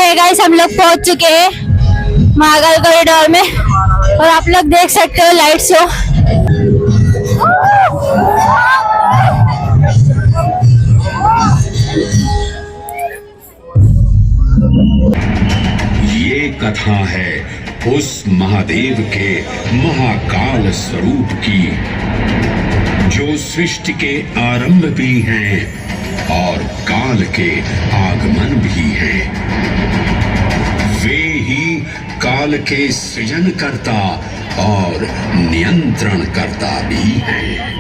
है गाइस, हम लोग पहुंच चुके हैं महाकाल कॉरिडोर में और आप लोग देख सकते हो लाइट शो। ये कथा है उस महादेव के महाकाल स्वरूप की, जो सृष्टि के आरंभ भी हैं और काल के आगमन भी हैं। वे ही काल के सृजन करता और नियंत्रण करता भी हैं।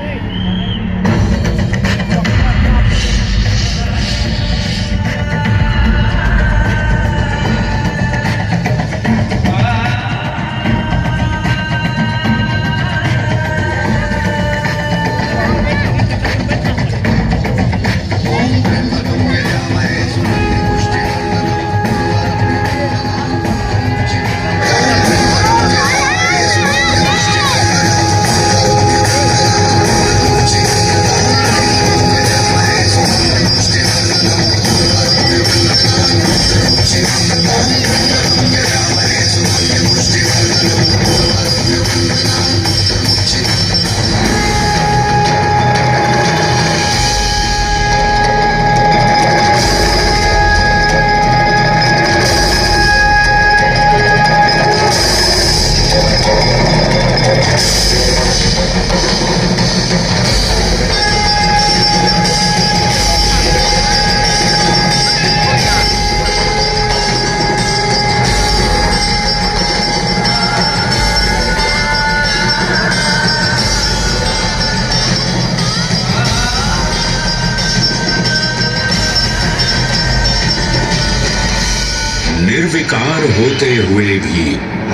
निर्विकार होते हुए भी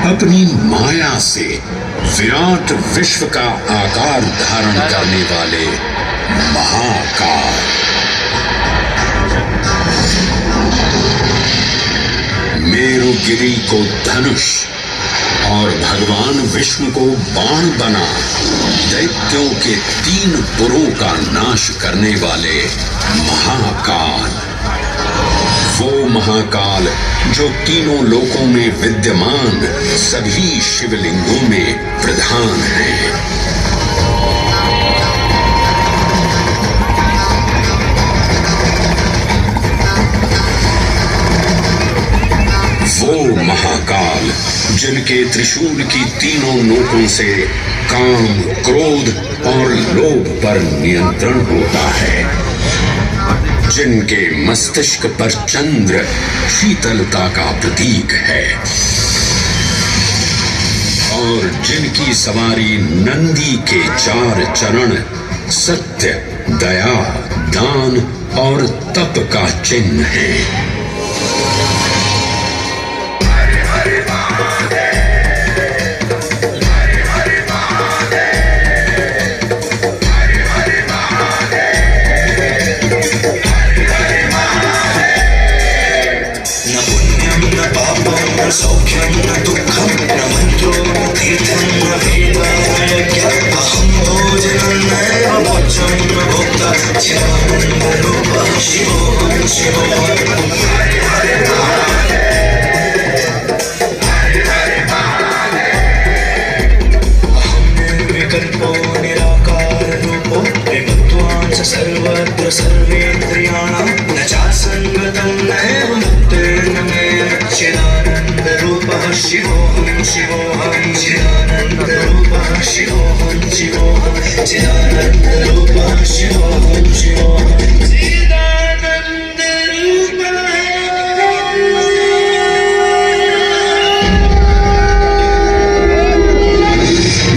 अपनी माया से विराट विश्व का आकार धारण करने वाले महाकाल, मेरुगिरी को धनुष और भगवान विष्णु को बाण बना दैत्यों के 3 पुरों का नाश करने वाले महाकाल, वो महाकाल जो तीनों लोकों में विद्यमान सभी शिवलिंगों में प्रधान है। वो महाकाल जिनके त्रिशूल की तीनों नोकों से काम, क्रोध और लोभ पर नियंत्रण होता है, जिनके मस्तिष्क पर चंद्र शीतलता का प्रतीक है और जिनकी सवारी नंदी के 4 चरण सत्य, दया, दान और तप का चिन्ह है। सौख्यं न दुःखं न मन्त्रो न तीर्थं न वेदायज्ञम् अहं भोजनं नैव भोज्यं न भोक्ता चिदानन्दरूपः शिवोऽहं शिवोऽहम्। अहं निर्विकल्पो निराकाररूपो विभक्त्वान् सर्वत्र सर्वेन्द्रियाणां न चासङ्गतं नैव मुक्तेर्न मे चिदानन्दरूपः शिवोऽहं शिवोऽहं चिदानन्दरूपः शिवोऽहं शिवोऽहं चिदानन्दरूपः शिवोऽहं शिवोऽहं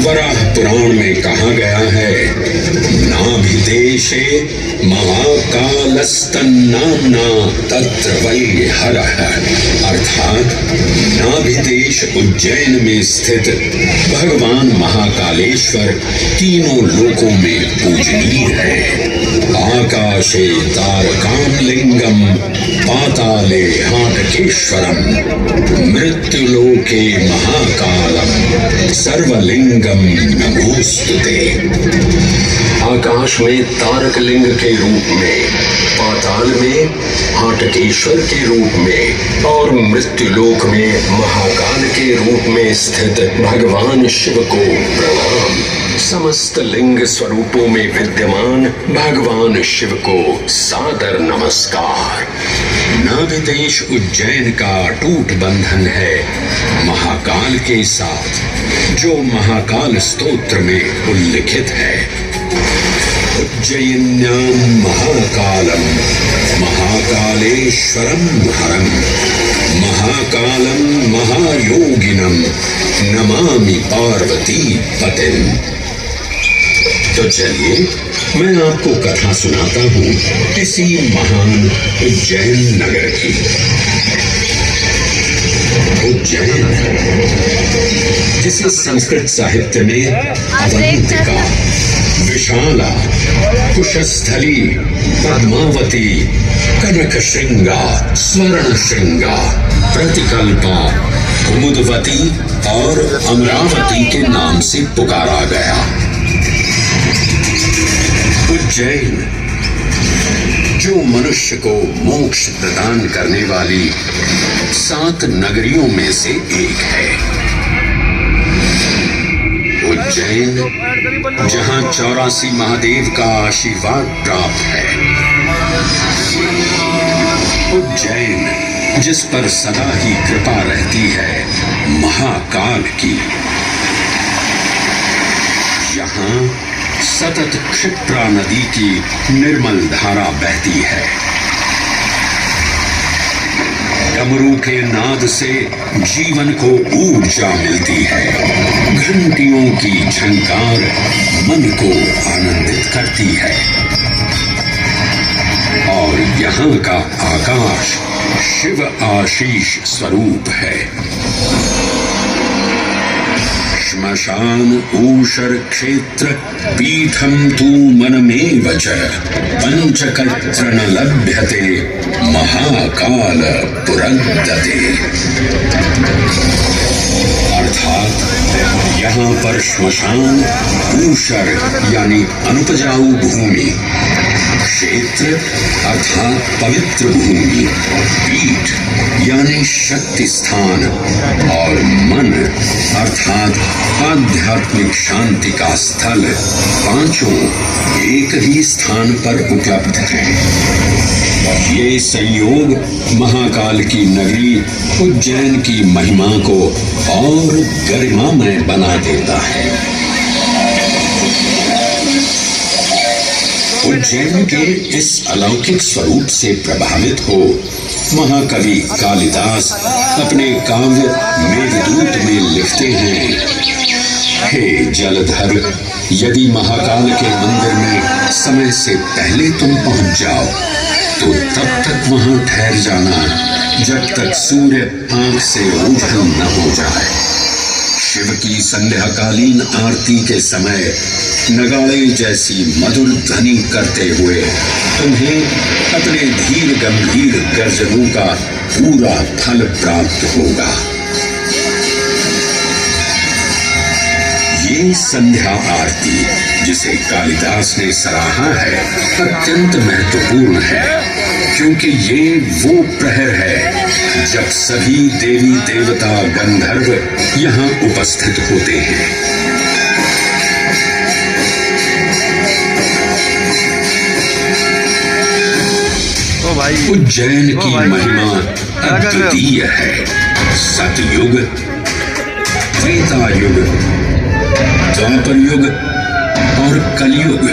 वराह पुराण में कहा गया है, नाभिदेशे महाकालस्तन्नाम्ना तत्र वै हरः, अर्थात नाभिदेश उज्जैन में स्थित भगवान महाकालेश्वर तीनों लोकों में पूजनीय है। आकाशे तारकामलिंगम पाताले हाटकेश्वरम मृत्युलोके महाकालम सर्वलिंगम नमोस्तुते। आकाश में तारक लिंग के रूप में में, पाताल में हाटकेश्वर के रूप में और मृत्युलोक में महाकाल के रूप में स्थित भगवान शिव को प्रणाम। समस्त लिंग स्वरूपों में विद्यमान भगवान शिव को सादर नमस्कार। नाभिदेश उज्जैन का अटूट बंधन है महाकाल के साथ, जो महाकाल स्तोत्र में उल्लिखित है। उज्जयिन्यां महाकालम महाकालेश्वरम हरम महाकालम महायोगिनम नमामि पार्वती पतिम। तो चलिए मैं आपको कथा सुनाता हूँ किसी महान उज्जैन नगर की। उज्जैन जिसे संस्कृत साहित्य में अवंतिका, विशाला, कुशस्थली, पद्मावती, कनक श्रृंगा, स्वर्ण श्रृंगा, प्रतिकल्पा, कुमुदवती और अमरावती के नाम से पुकारा गया। उज्जैन जो मनुष्य को मोक्ष प्रदान करने वाली 7 नगरियों में से एक है। उज्जैन जहां 84 महादेव का आशीर्वाद प्राप्त है। उज्जैन जिस पर सदा ही कृपा रहती है महाकाल की। यहाँ सतत क्षिप्रा नदी की निर्मल धारा बहती है। डमरू के नाद से जीवन को ऊर्जा मिलती है। घंटियों की झंकार मन को आनंदित करती है। और यहाँ का आकाश शिव आशीष स्वरूप है। श्मशान ऊषर क्षेत्र पीठम तू मनमेव च पंचकत्र न लभ्यते महाकाल पुरंदते। अर्थात यहाँ पर श्मशान, ऊषर यानी अनुपजाऊ भूमि, क्षेत्र अर्थात पवित्र भूमि, पीठ यानी शक्ति स्थान और मन अर्थात आध्यात्मिक शांति का स्थल, पांचों एक ही स्थान पर उपलब्ध हैं। ये संयोग महाकाल की नगरी उज्जैन की महिमा को और गरिमामय बना देता है। उज्जैन के इस अलौकिक स्वरूप से प्रभावित हो महाकवि कालिदास अपने काव्य मेघदूत में लिखते हैं, हे जलधर, यदि महाकाल के मंदिर में समय से पहले तुम पहुंच जाओ तो तब तक वहां ठहर जाना जब तक सूर्य आंख से ओझल न हो जाए। शिव की संध्याकालीन आरती के समय नगाड़े जैसी मधुर ध्वनि करते हुए तुम्हें अपने धीर गंभीर गर्जनों का पूरा फल प्राप्त होगा। ये संध्या आरती जिसे कालिदास ने सराहा है अत्यंत महत्वपूर्ण है, क्योंकि ये वो प्रहर है जब सभी देवी देवता गंधर्व यहाँ उपस्थित होते हैं। उज्जैन की महिमा अद्वितीय है। सतयुग, त्रेता युग, द्वापर युग और कलयुग,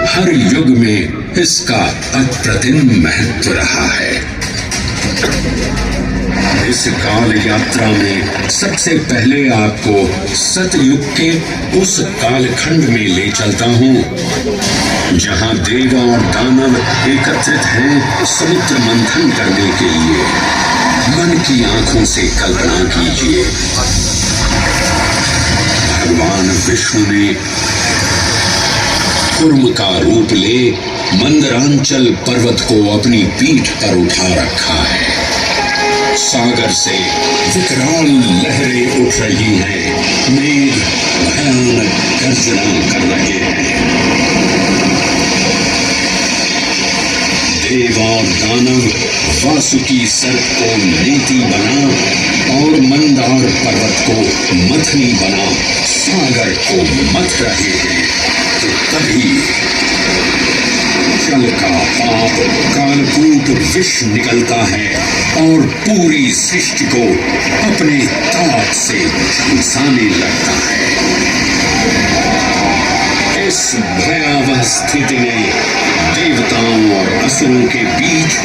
हर युग में इसका अप्रतिम महत्व रहा है। इस काल यात्रा में सबसे पहले आपको सतयुग के उस कालखंड में ले चलता हूँ जहाँ देव और दानव एकत्रित हैं समुद्र मंथन करने के लिए। मन की आंखों से कल्पना कीजिए, भगवान विष्णु ने कुर्म का रूप ले मंदरांचल पर्वत को अपनी पीठ पर उठा रखा है। सागर से विकराल लहरें उठ रही हैं, मेघ भयानक गर्जना कर रहे हैं। देव और दानव वासुकी सर्प को नेति बना और मंदार पर्वत को मथनी बना सागर को मथ रहे हैं, तो तभी जल का पाप कालकूट विष निकलता है और पूरी सृष्टि को अपने ताप से झुलसाने लगता है। इस भयावह स्थिति ने देवताओं और असुरों के बीच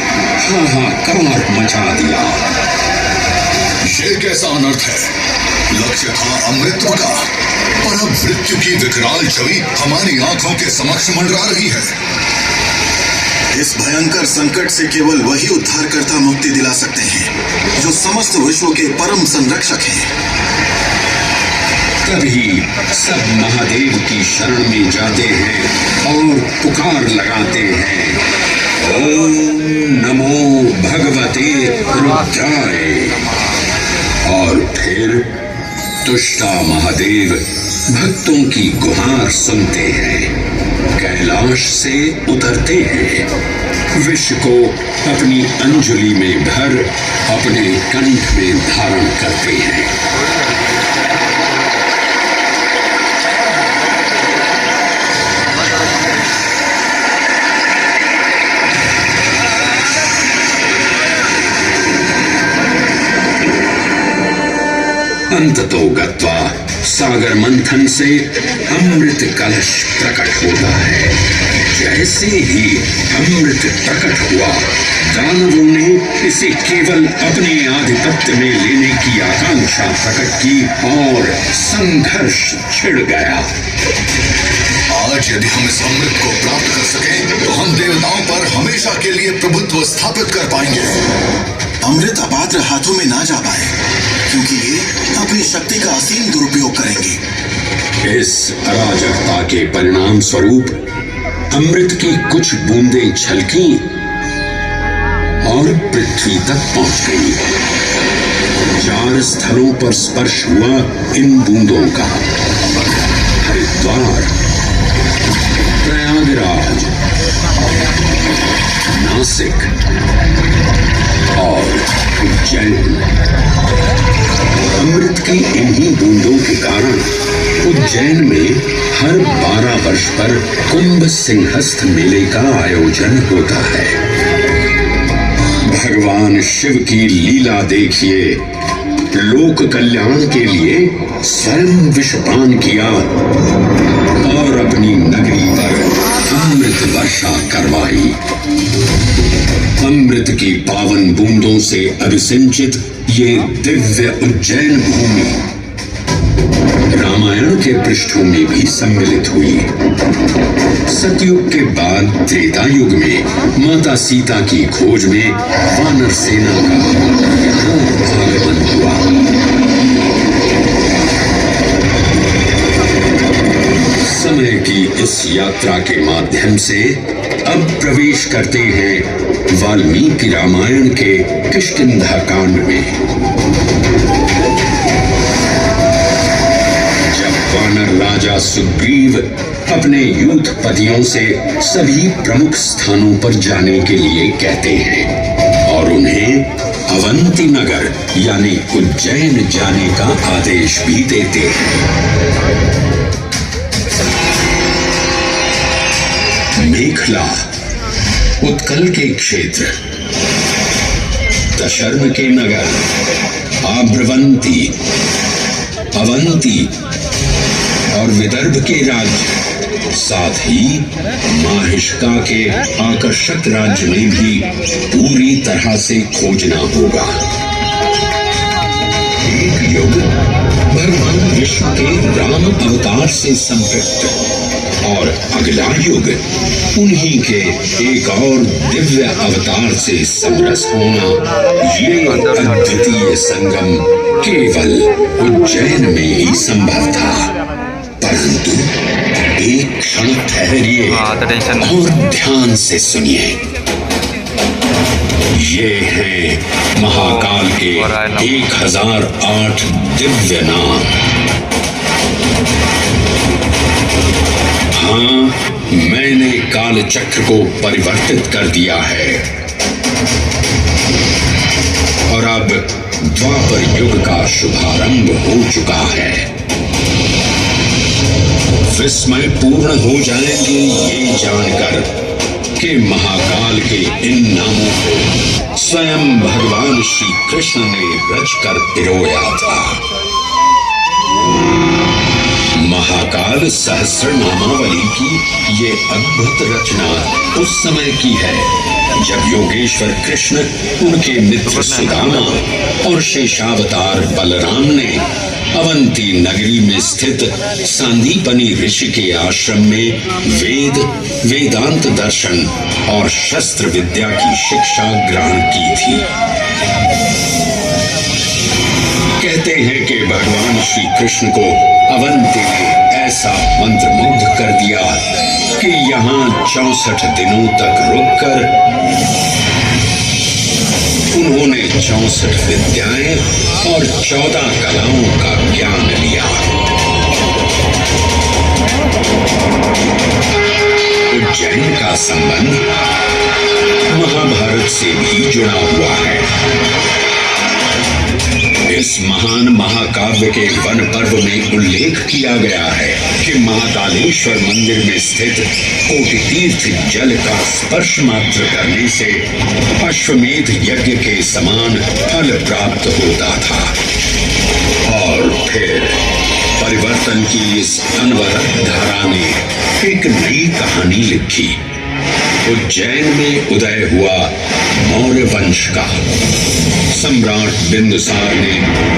हाहाकार मचा दिया। ये कैसा अनर्थ है? लक्ष्य था अमृतत्व का, और अब मृत्यु की विकराल छवि हमारी आंखों के समक्ष मंडरा रही है। इस भयंकर संकट से केवल वही उद्धारकर्ता मुक्ति दिला सकते हैं जो समस्त विश्व के परम संरक्षक हैं। तभी सब महादेव की शरण में जाते हैं और पुकार लगाते हैं, ओम नमो भगवते रुद्राय। और फिर तुष्टा महादेव भक्तों की गुहार सुनते हैं, कैलाश से उतरते हैं, विष को अपनी अंजलि में भर अपने कंठ में धारण करते हैं। अंततो गत्वा सागर मंथन से अमृत कलश प्रकट होता है। जैसे ही अमृत प्रकट हुआ, दानवों ने इसे केवल अपने आधिपत्य में लेने की आकांक्षा प्रकट की और संघर्ष छिड़ गया। आज यदि हम इस अमृत को प्राप्त कर सकें, तो हम देवताओं पर हमेशा के लिए प्रभुत्व स्थापित कर पाएंगे। अमृत अपात्र हाथों में ना जा पाए, क्योंकि ये अपनी शक्ति का असीम दुरुपयोग करेंगे। इस अराजकता के परिणाम स्वरूप अमृत की कुछ बूंदें छलकी और पृथ्वी तक पहुंच गई। 4 स्थलों पर स्पर्श हुआ इन बूंदों का, हरिद्वार, प्रयागराज, नासिक और उज्जैन। अमृत की इन्हीं बूंदों के कारण उज्जैन में हर 12 वर्ष पर कुंभ सिंहस्थ मेले का आयोजन होता है। भगवान शिव की लीला देखिए, लोक कल्याण के लिए स्वयं विषपान किया और अपनी नगरी पर अमृत वर्षा करवाई। अमृत की पावन बूंदों से अभिसिंचित ये दिव्य उज्जैन भूमि रामायण के पृष्ठों में भी सम्मिलित हुई। सतयुग के बाद त्रेता युग में माता सीता की खोज में वानर सेना का यहाँ आगमन हुआ। समय की इस यात्रा के माध्यम से अब प्रवेश करते हैं वाल्मीकि रामायण के किष्किंधा कांड में। जब वानर राजा सुग्रीव अपने यूथपतियों से सभी प्रमुख स्थानों पर जाने के लिए कहते हैं और उन्हें अवंती नगर यानी उज्जैन जाने का आदेश भी देते हैं। मेखला उत्कल के क्षेत्र, दशर्म के नगर, आब्रवंती, अवंती और विदर्भ के राज्य, साथ ही माहिष्का के आकर्षक राज्य में भी पूरी तरह से खोजना होगा। एक युग भगवान विष्णु के राम अवतार से संपृक्त और अगला युग उन्हीं के एक और दिव्य अवतार से समरस होना, ये अद्वितीय संगम केवल उज्जैन में ही संभव था। परंतु एक क्षण ठहरिए और ध्यान से सुनिए। ये हैं महाकाल के 1008 दिव्य नाम। हाँ, मैंने काल चक्र को परिवर्तित कर दिया है और अब द्वापर युग का शुभारंभ हो चुका है। विस्मय पूर्ण हो जाएंगे ये जानकर कि महाकाल के इन नामों को स्वयं भगवान श्री कृष्ण ने रचकर पिरोया था। महाकाल सहस्र नामावली की ये अद्भुत रचना उस समय की है जब योगेश्वर कृष्ण, उनके मित्र सुदामा और शेषावतार बलराम ने अवंती नगरी में स्थित सांदीपनी ऋषि के आश्रम में वेद, वेदांत दर्शन और शस्त्र विद्या की शिक्षा ग्रहण की थी। कहते हैं कि भगवान श्री कृष्ण को अवंती ने ऐसा मंत्रमुग्ध कर दिया कि यहाँ 64 दिनों तक रुककर उन्होंने 64 विद्याएं और 14 कलाओं का ज्ञान लिया। उज्जैन का संबंध महाभारत से भी जुड़ा हुआ है। इस महान महाकाव्य के वन पर्व में उल्लेख किया गया है कि महाकालेश्वर मंदिर में स्थित कोटि तीर्थ जल का स्पर्श मात्र करने से अश्वमेध यज्ञ के समान फल प्राप्त होता था। और फिर परिवर्तन की इस अनवरत धारा ने एक नई कहानी लिखी। उज्जैन में उदय हुआ मौर्य वंश का। सम्राट बिंदुसार ने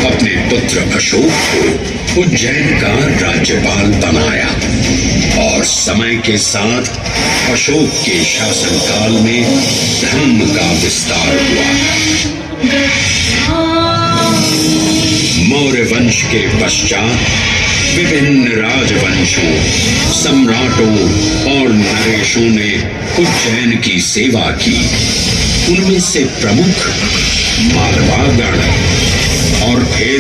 अपने पुत्र अशोक को उज्जैन का राज्यपाल बनाया और समय के साथ अशोक के शासनकाल में धर्म का विस्तार हुआ। मौर्य वंश के पश्चात विभिन्न राजवंशों, सम्राटों और नरेशों ने उज्जैन की सेवा की। उनमें से प्रमुख मालवागण और फिर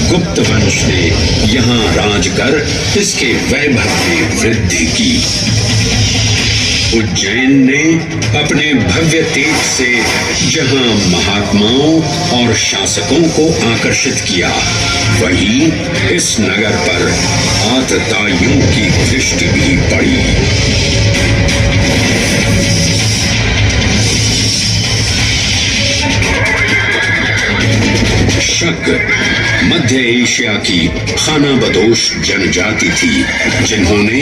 गुप्त वंश ने यहाँ राज कर इसके वैभव में वृद्धि की। उज्जैन ने अपने भव्य तेज से जहां महात्माओं और शासकों को आकर्षित किया, वहीं इस नगर पर आतताइयों की दृष्टि भी पड़ी। शक मध्य एशिया की खानाबदोश जनजाति थी, जिन्होंने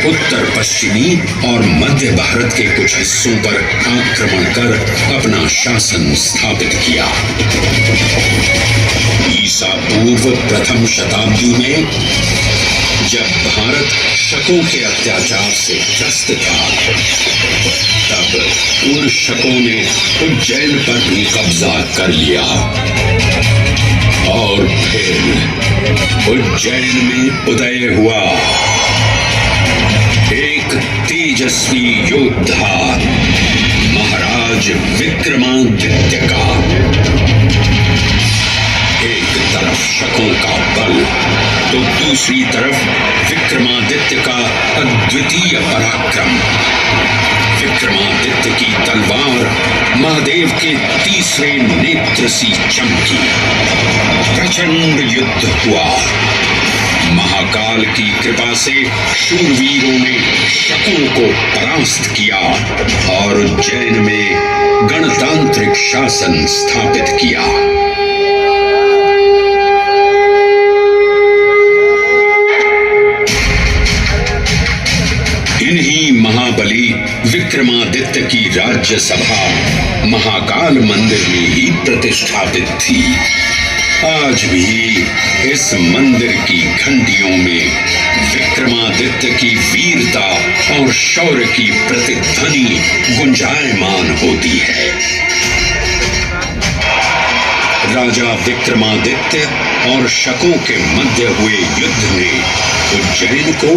उत्तर पश्चिमी और मध्य भारत के कुछ हिस्सों पर आक्रमण कर अपना शासन स्थापित किया। ईसा पूर्व प्रथम शताब्दी में जब भारत शकों के अत्याचार से ग्रस्त था, तब उन शकों ने उज्जैन पर भी कब्जा कर लिया और फिर उज्जैन में उदय हुआ एक तेजस्वी योद्धा महाराज विक्रमादित्य का। एक तरफ शकों का बल तो दूसरी तरफ विक्रमादित्य का अद्वितीय पराक्रम। विक्रमादित्य की तलवार महादेव के तीसरे नेत्र सी चमकी। प्रचंड युद्ध हुआ। महाकाल की कृपा से शूरवीरों ने शकों को परास्त किया और उज्जैन में गणतांत्रिक शासन स्थापित किया। इन्हीं महाबली विक्रमादित्य की राज्यसभा महाकाल मंदिर में ही प्रतिष्ठापित थी। आज भी इस मंदिर की घंटियों में विक्रमादित्य की वीरता और शौर्य की प्रतिध्वनि गुंजायमान होती है। राजा विक्रमादित्य और शकों के मध्य हुए युद्ध ने उज्जैन को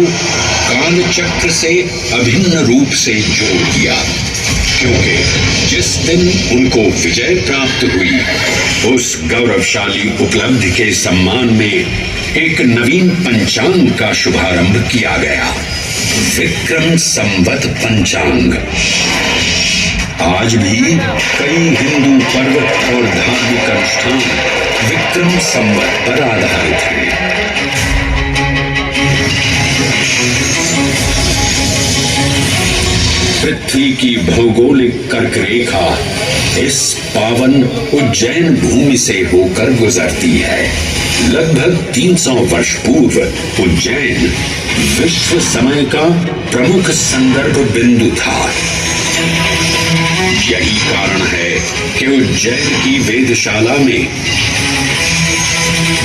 कालचक्र से अभिन्न रूप से जोड़ दिया। क्योंकि जिस दिन उनको विजय प्राप्त हुई उस गौरवशाली उपलब्धि के सम्मान में एक नवीन पंचांग का शुभारंभ किया गया, विक्रम संवत पंचांग। आज भी कई हिंदू पर्व और धार्मिक अनुष्ठान विक्रम संवत पर आधारित हैं। पृथ्वी की भौगोलिक कर्क रेखा इस पावन उज्जैन भूमि से होकर गुजरती है। लगभग 300 वर्ष पूर्व उज्जैन विश्व समय का प्रमुख संदर्भ बिंदु था। यही कारण है कि उज्जैन की वेदशाला में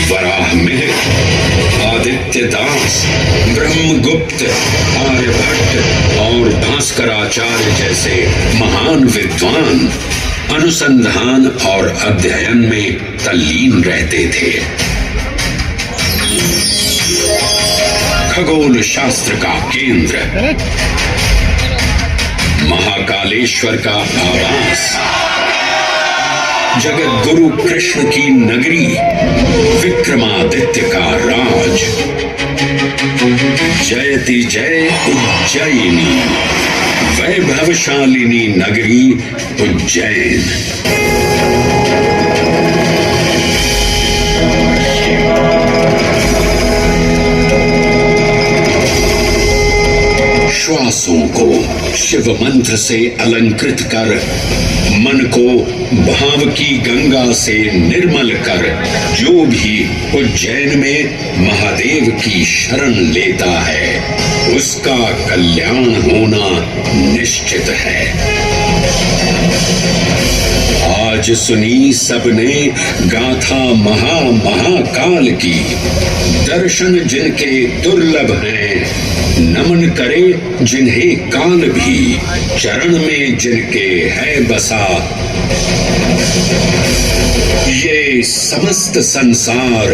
वराहमिहिर, आदित्य दास, ब्रह्मगुप्त, आर्यभट्ट और भास्कराचार्य जैसे महान विद्वान अनुसंधान और अध्ययन में तल्लीन रहते थे। खगोल शास्त्र का केंद्र, महाकालेश्वर का आवास, जगत गुरु कृष्ण की नगरी, विक्रमादित्य का राज। जयति जय उज्जैनी, वैभवशालिनी नगरी उज्जैन। श्वासों को शिव मंत्र से अलंकृत कर, मन को भाव की गंगा से निर्मल कर, जो भी उज्जैन में महादेव की शरण लेता है उसका कल्याण होना निश्चित है। आज सुनी सबने गाथा महाकाल की, दर्शन जिनके दुर्लभ हैं, नमन करे जिन्हें काल भी, चरण में जिनके है बसा। ये समस्त संसार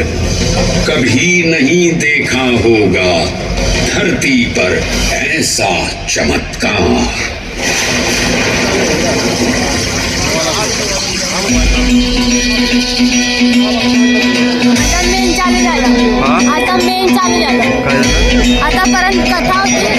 कभी नहीं देखा होगा धरती पर ऐसा चमत्कार। आता मेन चालू झालं, आतापर्यंत कथा होती,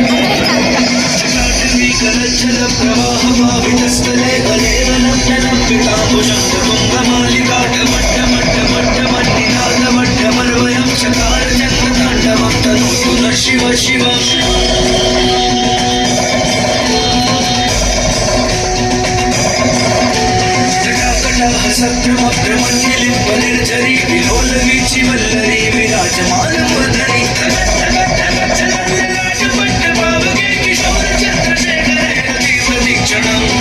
शिव शिव निर्जरी विलोलवीची वल्लरी विराजमान मूर्धनी भावगे किशोर चंद्रशेखर प्रतीक्षणम्।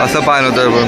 असं पाहिलं होतं बघ.